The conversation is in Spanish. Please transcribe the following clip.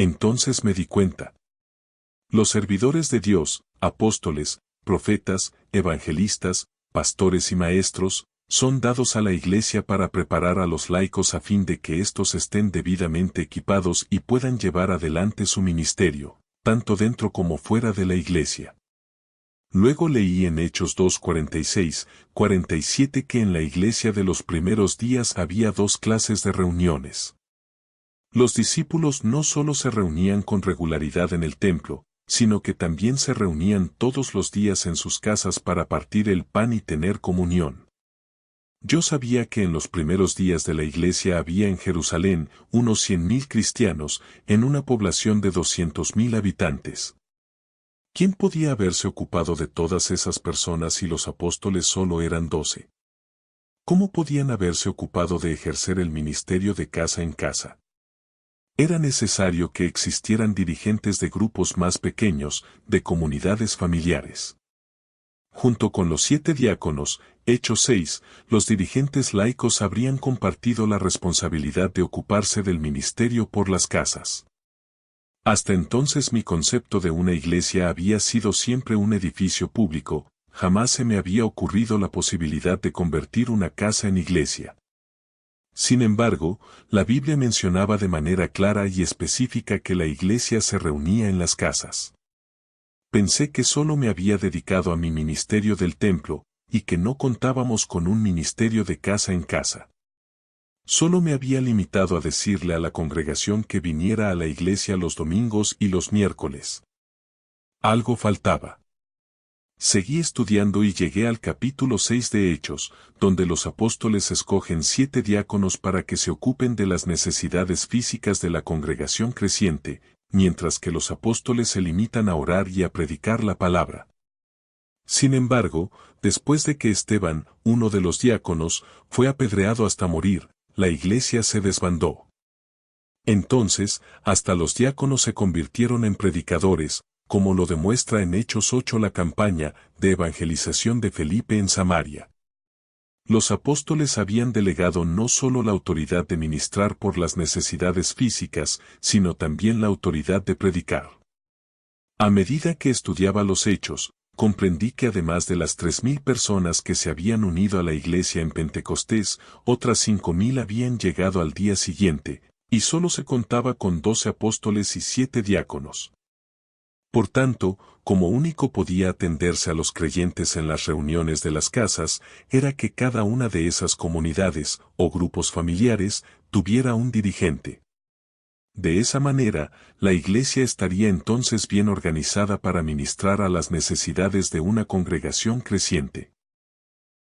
Entonces me di cuenta. Los servidores de Dios, apóstoles, profetas, evangelistas, pastores y maestros, son dados a la Iglesia para preparar a los laicos a fin de que éstos estén debidamente equipados y puedan llevar adelante su ministerio, tanto dentro como fuera de la Iglesia. Luego leí en Hechos 2:46, 47 que en la Iglesia de los primeros días había dos clases de reuniones. Los discípulos no solo se reunían con regularidad en el templo, sino que también se reunían todos los días en sus casas para partir el pan y tener comunión. Yo sabía que en los primeros días de la Iglesia había en Jerusalén unos 100,000 cristianos, en una población de 200,000 habitantes. ¿Quién podía haberse ocupado de todas esas personas si los apóstoles solo eran 12? ¿Cómo podían haberse ocupado de ejercer el ministerio de casa en casa? Era necesario que existieran dirigentes de grupos más pequeños, de comunidades familiares. Junto con los 7 diáconos, Hechos 6, los dirigentes laicos habrían compartido la responsabilidad de ocuparse del ministerio por las casas. Hasta entonces mi concepto de una iglesia había sido siempre un edificio público, jamás se me había ocurrido la posibilidad de convertir una casa en iglesia. Sin embargo, la Biblia mencionaba de manera clara y específica que la iglesia se reunía en las casas. Pensé que solo me había dedicado a mi ministerio del templo, y que no contábamos con un ministerio de casa en casa. Solo me había limitado a decirle a la congregación que viniera a la iglesia los domingos y los miércoles. Algo faltaba. Seguí estudiando y llegué al capítulo 6 de Hechos, donde los apóstoles escogen 7 diáconos para que se ocupen de las necesidades físicas de la congregación creciente, mientras que los apóstoles se limitan a orar y a predicar la palabra. Sin embargo, después de que Esteban, uno de los diáconos, fue apedreado hasta morir, la iglesia se desbandó. Entonces, hasta los diáconos se convirtieron en predicadores, como lo demuestra en Hechos 8 la campaña de evangelización de Felipe en Samaria. Los apóstoles habían delegado no solo la autoridad de ministrar por las necesidades físicas, sino también la autoridad de predicar. A medida que estudiaba los Hechos, comprendí que además de las 3,000 personas que se habían unido a la iglesia en Pentecostés, otras 5,000 habían llegado al día siguiente, y solo se contaba con 12 apóstoles y 7 diáconos. Por tanto, como único podía atenderse a los creyentes en las reuniones de las casas, era que cada una de esas comunidades, o grupos familiares, tuviera un dirigente. De esa manera, la iglesia estaría entonces bien organizada para ministrar a las necesidades de una congregación creciente.